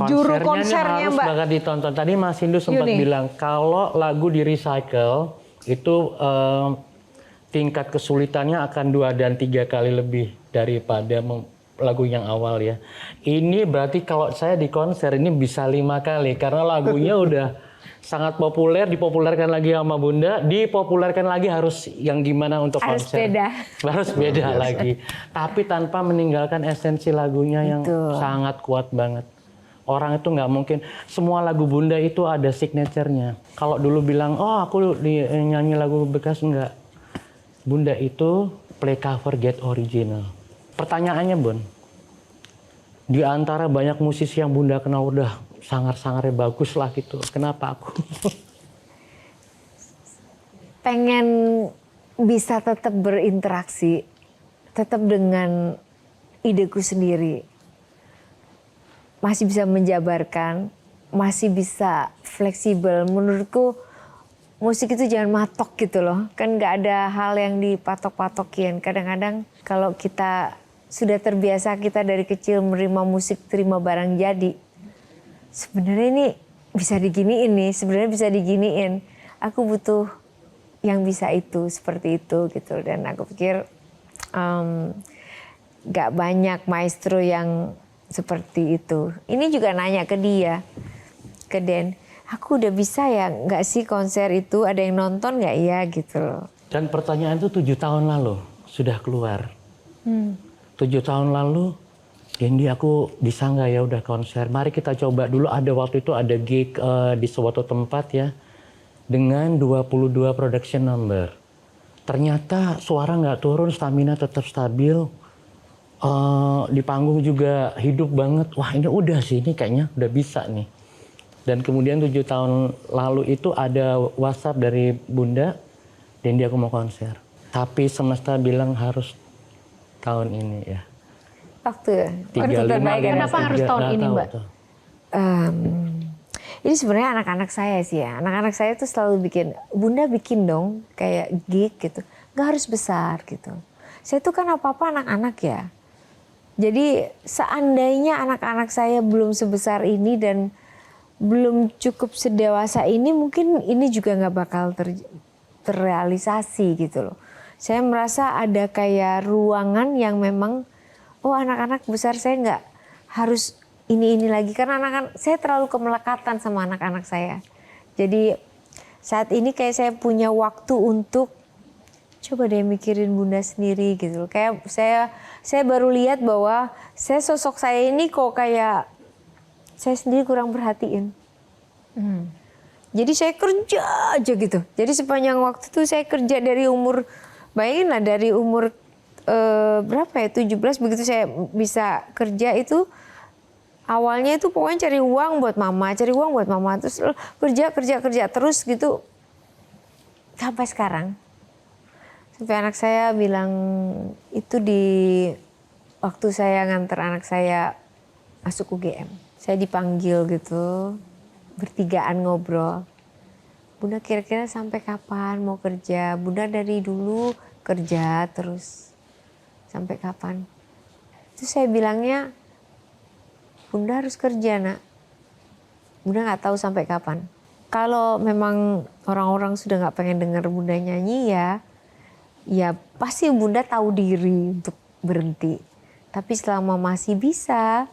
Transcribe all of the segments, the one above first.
juru konsernya harus Mbak banget ditonton. Tadi Mas Hindu sempat Yuni bilang kalau lagu di recycle itu tingkat kesulitannya akan 2 dan 3 kali lebih daripada lagu yang awal ya. Ini berarti kalau saya di konser ini bisa 5 kali karena lagunya udah sangat populer, dipopulerkan lagi sama Bunda, dipopulerkan lagi harus yang gimana untuk harus konser. beda. Harus beda lagi. Tapi tanpa meninggalkan esensi lagunya yang sangat kuat banget. Orang itu nggak mungkin, semua lagu Bunda itu ada signaturenya. Kalau dulu bilang, oh aku nyanyi lagu bekas, enggak. Bunda itu play cover get original. Pertanyaannya Bun, di antara banyak musisi yang Bunda kenal udah sangar-sangarnya bagus lah gitu, kenapa aku? Pengen bisa tetap berinteraksi, tetap dengan ideku sendiri. Masih bisa menjabarkan, masih bisa fleksibel. Menurutku musik itu jangan matok gitu loh. Kan gak ada hal yang dipatok-patokin. Kadang-kadang kalau kita sudah terbiasa, kita dari kecil menerima musik, terima barang jadi. Sebenarnya ini bisa diginiin nih, sebenarnya bisa diginiin. Aku butuh yang bisa itu, seperti itu gitu. Dan aku pikir gak banyak maestro yang seperti itu. Ini juga nanya ke dia, ke Den. Aku udah bisa ya nggak sih konser itu, ada yang nonton nggak ya gitu loh. Dan pertanyaan itu 7 tahun lalu sudah keluar. 7 tahun lalu, Dendi aku bisa nggak ya udah konser. Mari kita coba dulu, ada waktu itu ada gig di suatu tempat ya. Dengan 22 production number. Ternyata suara nggak turun, stamina tetap stabil. Di panggung juga hidup banget. Wah ini udah sih, ini kayaknya udah bisa nih. Dan kemudian 7 tahun lalu itu ada WhatsApp dari Bunda, Dendi aku mau konser. Tapi semesta bilang harus tahun ini ya. Waktu ya? 35, Kenapa harus tahun ini Mbak? Ini sebenarnya anak-anak saya sih ya. Anak-anak saya tuh selalu bikin, Bunda bikin dong kayak gig gitu. Gak harus besar gitu. Saya tuh kan apa-apa anak-anak ya. Jadi seandainya anak-anak saya belum sebesar ini dan belum cukup sedewasa ini, mungkin ini juga nggak bakal terrealisasi gitu loh. Saya merasa ada kayak ruangan yang memang, oh anak-anak besar saya nggak harus ini lagi. Karena anak-anak saya terlalu kemelekatan sama anak-anak saya. Jadi saat ini kayak saya punya waktu untuk coba deh mikirin Bunda sendiri gitu loh. Kayak saya baru lihat bahwa sosok saya ini kok kayak saya sendiri kurang perhatiin. Jadi saya kerja aja gitu. Jadi sepanjang waktu itu saya kerja dari umur, bayangin lah dari umur berapa ya, 17 begitu saya bisa kerja itu. Awalnya itu pokoknya cari uang buat mama, terus kerja terus gitu sampai sekarang. Sampai anak saya bilang itu di waktu saya nganter anak saya masuk UGM. Saya dipanggil gitu, bertigaan ngobrol. Bunda kira-kira sampai kapan mau kerja? Bunda dari dulu kerja terus. Sampai kapan? Itu saya bilangnya, Bunda harus kerja nak. Bunda nggak tahu sampai kapan. Kalau memang orang-orang sudah nggak pengen dengar Bunda nyanyi ya pasti Bunda tahu diri untuk berhenti. Tapi selama masih bisa,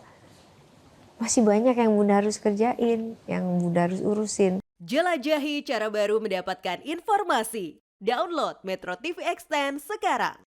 masih banyak yang Bunda harus kerjain, yang Bunda harus urusin. Jelajahi cara baru mendapatkan informasi. Download Metro TV Extend sekarang.